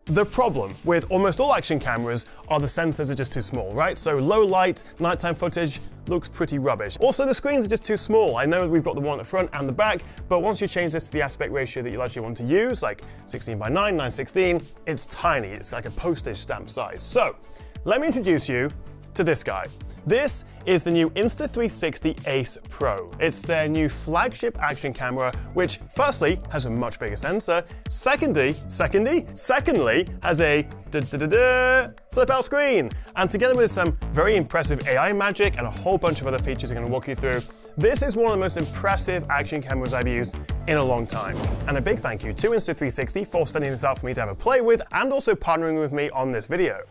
The problem with almost all action cameras are the sensors are just too small, right? So low light, nighttime footage looks pretty rubbish. Also, the screens are just too small. I know we've got the one at the front and the back, but once you change this to the aspect ratio that you actually want to use, like 16:9, 9:16, it's tiny. It's like a postage stamp size. So let me introduce you to this guy. This is the new Insta360 Ace Pro. It's their new flagship action camera, which firstly has a much bigger sensor, secondly has a flip out screen. And together with some very impressive AI magic and a whole bunch of other features I'm going to walk you through, this is one of the most impressive action cameras I've used in a long time. And a big thank you to Insta360 for sending this out for me to have a play with and also partnering with me on this video.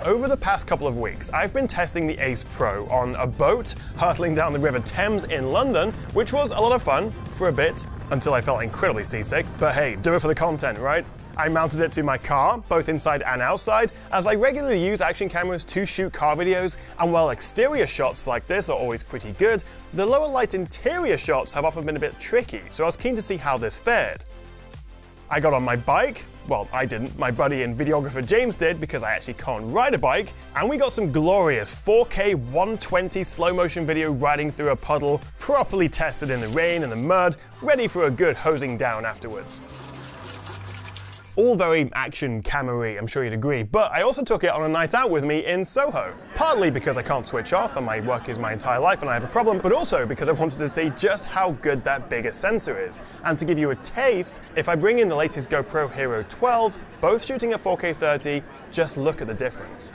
Over the past couple of weeks, I've been testing the Ace Pro on a boat hurtling down the River Thames in London, which was a lot of fun for a bit until I felt incredibly seasick. But hey, do it for the content, right? I mounted it to my car, both inside and outside, as I regularly use action cameras to shoot car videos, and while exterior shots like this are always pretty good, the lower light interior shots have often been a bit tricky, so I was keen to see how this fared. I got on my bike. Well, I didn't. My buddy and videographer James did, because I actually can't ride a bike. And we got some glorious 4K 120 slow motion video riding through a puddle, properly tested in the rain and the mud, ready for a good hosing down afterwards. All very action camera-y, I'm sure you'd agree, but I also took it on a night out with me in Soho. Partly because I can't switch off and my work is my entire life and I have a problem, but also because I wanted to see just how good that bigger sensor is. And to give you a taste, if I bring in the latest GoPro Hero 12, both shooting at 4K 30, just look at the difference.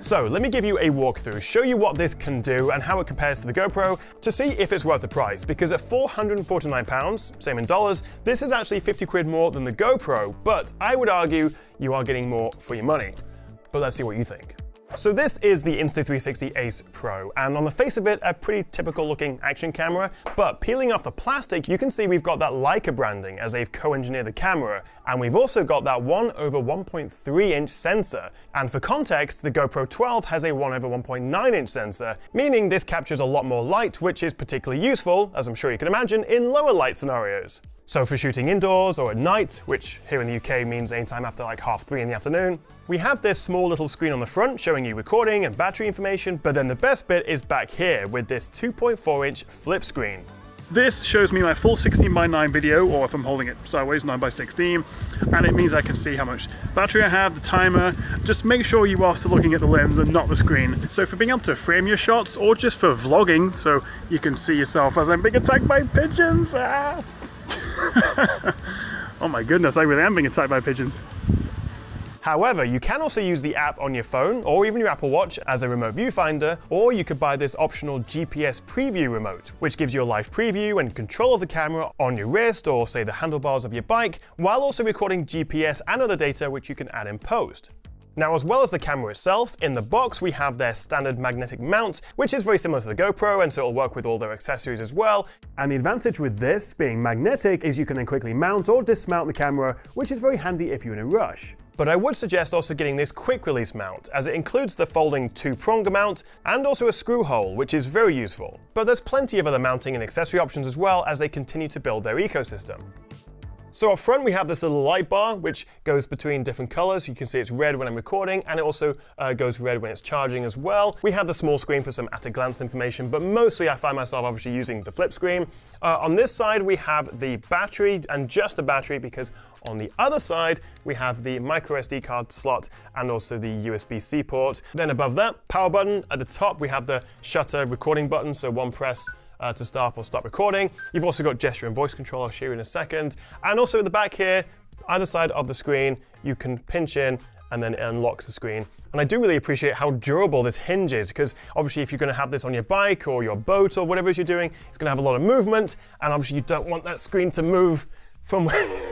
So let me give you a walkthrough, show you what this can do and how it compares to the GoPro to see if it's worth the price, because at £449, same in dollars, this is actually 50 quid more than the GoPro, but I would argue you are getting more for your money. But let's see what you think. So this is the Insta360 Ace Pro, and on the face of it, a pretty typical looking action camera, but peeling off the plastic, you can see we've got that Leica branding as they've co-engineered the camera, and we've also got that 1/1.3 inch sensor. And for context, the GoPro 12 has a 1/1.9 inch sensor, meaning this captures a lot more light, which is particularly useful, as I'm sure you can imagine, in lower light scenarios. So for shooting indoors or at night, which here in the UK means anytime after like 3:30 in the afternoon, we have this small little screen on the front showing you recording and battery information, but then the best bit is back here with this 2.4 inch flip screen. This shows me my full 16:9 video, or if I'm holding it sideways, 9:16, and it means I can see how much battery I have, the timer. Just make sure you are still looking at the lens and not the screen. So for being able to frame your shots, or just for vlogging, so you can see yourself as I'm being attacked by pigeons. Ah. Oh my goodness, I really am being attacked by pigeons. However, you can also use the app on your phone or even your Apple Watch as a remote viewfinder, or you could buy this optional GPS preview remote, which gives you a live preview and control of the camera on your wrist or say the handlebars of your bike, while also recording GPS and other data which you can add in post. Now, as well as the camera itself, in the box we have their standard magnetic mount, which is very similar to the GoPro, and so it'll work with all their accessories as well. And the advantage with this being magnetic is you can then quickly mount or dismount the camera, which is very handy if you're in a rush. But I would suggest also getting this quick release mount, as it includes the folding 2-prong mount and also a screw hole, which is very useful. But there's plenty of other mounting and accessory options as well as they continue to build their ecosystem. So up front we have this little light bar which goes between different colors. You can see it's red when I'm recording, and it also goes red when it's charging as well. We have the small screen for some at-a-glance information, but mostly I find myself obviously using the flip screen. On this side we have the battery, and just the battery, because on the other side we have the micro SD card slot and also the USB-C port. Then above that, power button. At the top we have the shutter recording button, so one press to start or stop recording. You've also got gesture and voice control, I'll show you in a second. And also at the back here, either side of the screen, you can pinch in and then it unlocks the screen. And I do really appreciate how durable this hinge is, because obviously if you're going to have this on your bike or your boat or whatever it is you're doing, it's going to have a lot of movement, and obviously you don't want that screen to move from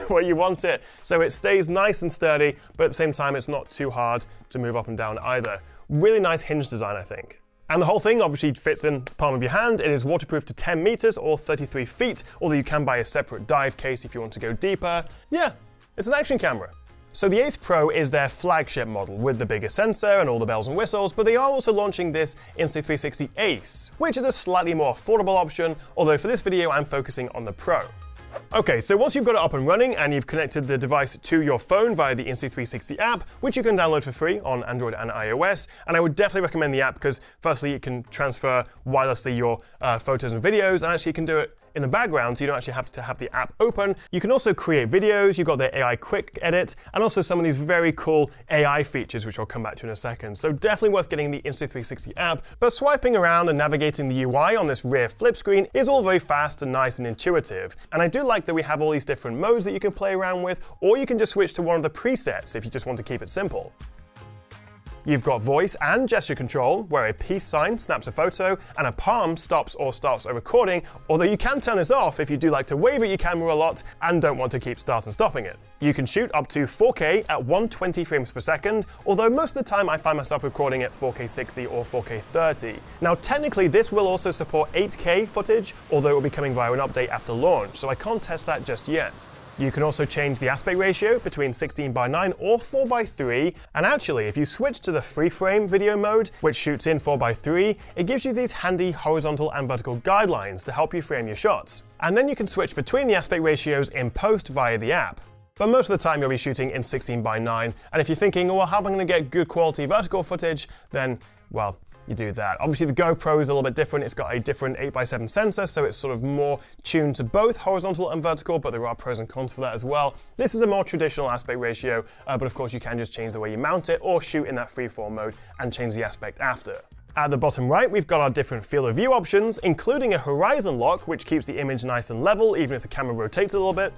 where you want it. So it stays nice and sturdy, but at the same time it's not too hard to move up and down either. Really nice hinge design, I think. And the whole thing obviously fits in the palm of your hand. It is waterproof to 10 meters or 33 feet, although you can buy a separate dive case if you want to go deeper. Yeah, it's an action camera. So the Ace Pro is their flagship model with the bigger sensor and all the bells and whistles, but they are also launching this Insta360 Ace, which is a slightly more affordable option, although for this video I'm focusing on the Pro. Okay, so once you've got it up and running and you've connected the device to your phone via the Insta360 app, which you can download for free on Android and iOS, and I would definitely recommend the app because firstly, it can transfer wirelessly your photos and videos, and actually you can do it in the background, so you don't actually have to have the app open. You can also create videos, you've got the AI quick edit, and also some of these very cool AI features, which I'll come back to in a second. So definitely worth getting the Insta360 app, but swiping around and navigating the UI on this rear flip screen is all very fast and nice and intuitive. And I do like that we have all these different modes that you can play around with, or you can just switch to one of the presets if you just want to keep it simple. You've got voice and gesture control, where a peace sign snaps a photo and a palm stops or starts a recording, although you can turn this off if you do like to wave at your camera a lot and don't want to keep start and stopping it. You can shoot up to 4K at 120 frames per second, although most of the time I find myself recording at 4K 60 or 4K 30. Now technically this will also support 8K footage, although it will be coming via an update after launch, so I can't test that just yet. You can also change the aspect ratio between 16:9 or 4:3, and actually if you switch to the free-frame video mode, which shoots in 4:3, it gives you these handy horizontal and vertical guidelines to help you frame your shots. And then you can switch between the aspect ratios in post via the app. But most of the time you'll be shooting in 16:9, and if you're thinking, well, how am I going to get good quality vertical footage, then, well, you do that. Obviously the GoPro is a little bit different. It's got a different 8x7 sensor, so it's sort of more tuned to both horizontal and vertical, but there are pros and cons for that as well. This is a more traditional aspect ratio, but of course you can just change the way you mount it or shoot in that freeform mode and change the aspect after. At the bottom right, we've got our different field of view options, including a horizon lock, which keeps the image nice and level, even if the camera rotates a little bit.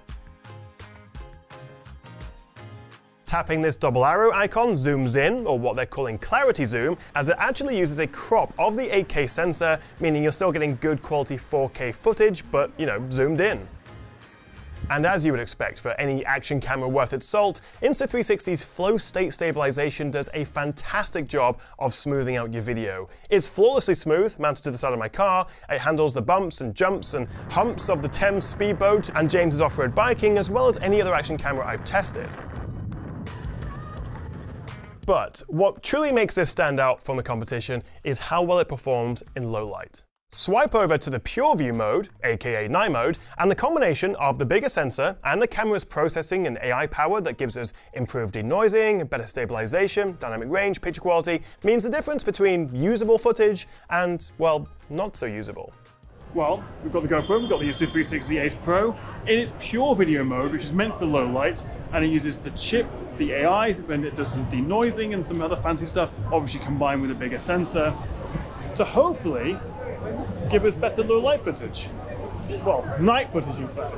Tapping this double arrow icon zooms in, or what they're calling clarity zoom, as it actually uses a crop of the 8K sensor, meaning you're still getting good quality 4K footage, but, you know, zoomed in. And as you would expect for any action camera worth its salt, Insta360's flow state stabilization does a fantastic job of smoothing out your video. It's flawlessly smooth, mounted to the side of my car. It handles the bumps and jumps and humps of the Thames speedboat and James's off-road biking, as well as any other action camera I've tested. But what truly makes this stand out from the competition is how well it performs in low light. Swipe over to the pure view mode, aka night mode, and the combination of the bigger sensor and the camera's processing and AI power that gives us improved denoising, better stabilization, dynamic range, picture quality, means the difference between usable footage and, well, not so usable. Well, we've got the GoPro, we've got the Insta360 Ace Pro in its pure video mode, which is meant for low light, and it uses the chip, the AI, and it does some denoising and some other fancy stuff, obviously combined with a bigger sensor, to hopefully give us better low light footage. Well, night footage in fact.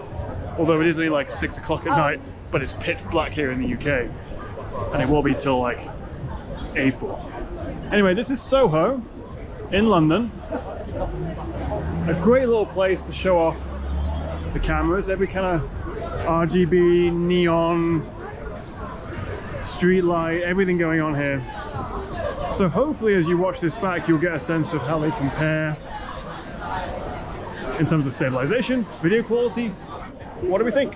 Although it is only like 6 o'clock at night, but it's pitch black here in the UK. And it will be till like April. Anyway, this is Soho in London. A great little place to show off the cameras. Every kind of RGB, neon, street light, everything going on here. So hopefully as you watch this back, you'll get a sense of how they compare in terms of stabilization, video quality. What do we think?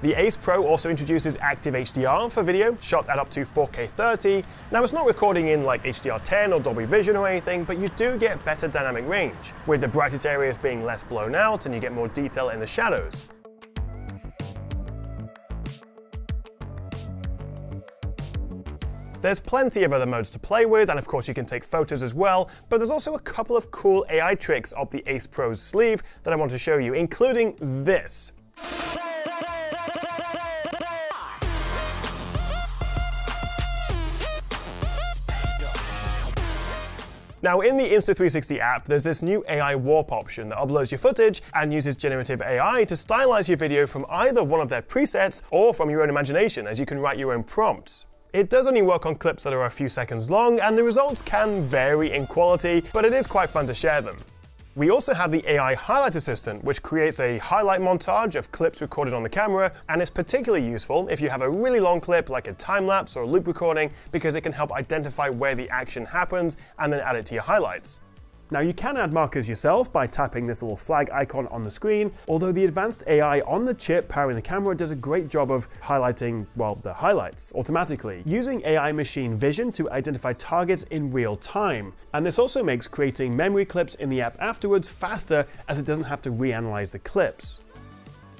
The Ace Pro also introduces active HDR for video, shot at up to 4K 30. Now it's not recording in like HDR10 or Dolby Vision or anything, but you do get better dynamic range, with the brightest areas being less blown out and you get more detail in the shadows. There's plenty of other modes to play with, and of course you can take photos as well, but there's also a couple of cool AI tricks up the Ace Pro's sleeve that I want to show you, including this. Now in the Insta360 app, there's this new AI warp option that uploads your footage and uses generative AI to stylize your video from either one of their presets or from your own imagination, as you can write your own prompts. It does only work on clips that are a few seconds long, and the results can vary in quality, but it is quite fun to share them. We also have the AI Highlight Assistant, which creates a highlight montage of clips recorded on the camera, and it's particularly useful if you have a really long clip like a time-lapse or loop recording, because it can help identify where the action happens and then add it to your highlights. Now you can add markers yourself by tapping this little flag icon on the screen, although the advanced AI on the chip powering the camera does a great job of highlighting, well, the highlights automatically, using AI machine vision to identify targets in real time. And this also makes creating memory clips in the app afterwards faster, as it doesn't have to reanalyze the clips.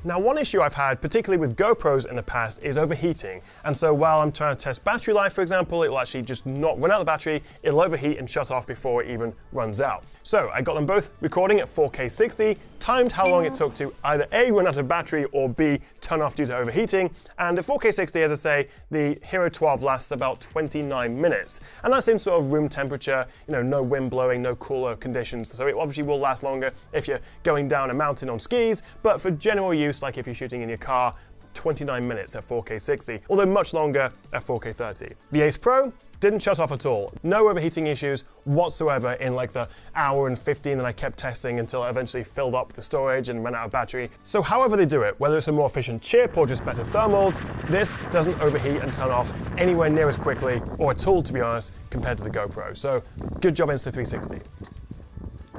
Now, one issue I've had, particularly with GoPros in the past, is overheating. And so while I'm trying to test battery life, for example, it will actually just not run out the battery, it'll overheat and shut off before it even runs out. So I got them both recording at 4K 60, timed how long it took to either A, run out of battery, or B, turn off due to overheating. And at 4K 60, as I say, the Hero 12 lasts about 29 minutes. And that's in sort of room temperature, no wind blowing, no cooler conditions. So it obviously will last longer if you're going down a mountain on skis, but for general use, like if you're shooting in your car, 29 minutes at 4K 60, although much longer at 4K 30. The Ace Pro didn't shut off at all. No overheating issues whatsoever in like the hour and 15 that I kept testing until I eventually filled up the storage and ran out of battery. So however they do it, whether it's a more efficient chip or just better thermals, this doesn't overheat and turn off anywhere near as quickly, or at all to be honest, compared to the GoPro. So good job Insta360.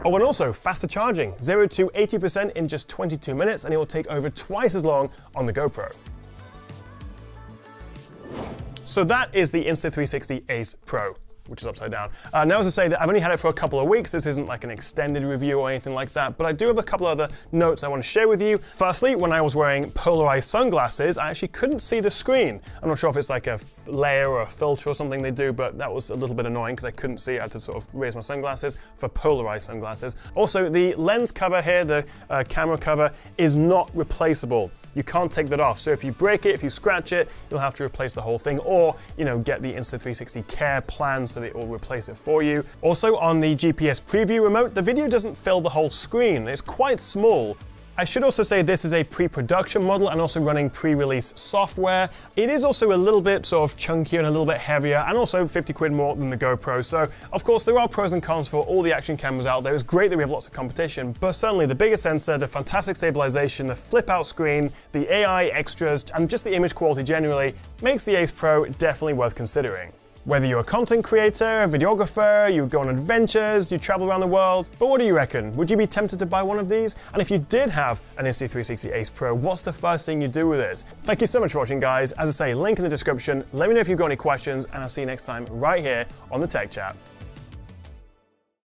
Oh, and also faster charging, 0 to 80% in just 22 minutes, and it will take over twice as long on the GoPro. So that is the Insta360 Ace Pro, which is upside down. Now, as I say, I've only had it for a couple of weeks. This isn't like an extended review or anything like that, but I do have a couple other notes I want to share with you. Firstly, when I was wearing polarized sunglasses, I actually couldn't see the screen. I'm not sure if it's like a layer or a filter or something they do, but that was a little bit annoying because I couldn't see it. I had to sort of raise my sunglasses for polarized sunglasses. Also, the lens cover here, the camera cover, is not replaceable. You can't take that off. So if you break it, if you scratch it, you'll have to replace the whole thing, or get the Insta360 Care plan so that it will replace it for you. Also, on the GPS preview remote, the video doesn't fill the whole screen. It's quite small. I should also say this is a pre-production model and also running pre-release software. It is also a little bit sort of chunkier and a little bit heavier, and also 50 quid more than the GoPro. So of course there are pros and cons for all the action cameras out there. It's great that we have lots of competition, but certainly the bigger sensor, the fantastic stabilization, the flip out screen, the AI extras, and just the image quality generally makes the Ace Pro definitely worth considering. Whether you're a content creator, a videographer, you go on adventures, you travel around the world, but what do you reckon? Would you be tempted to buy one of these? And if you did have an Insta360 Ace Pro, what's the first thing you'd do with it? Thank you so much for watching, guys. As I say, link in the description. Let me know if you've got any questions, and I'll see you next time right here on the Tech Chat.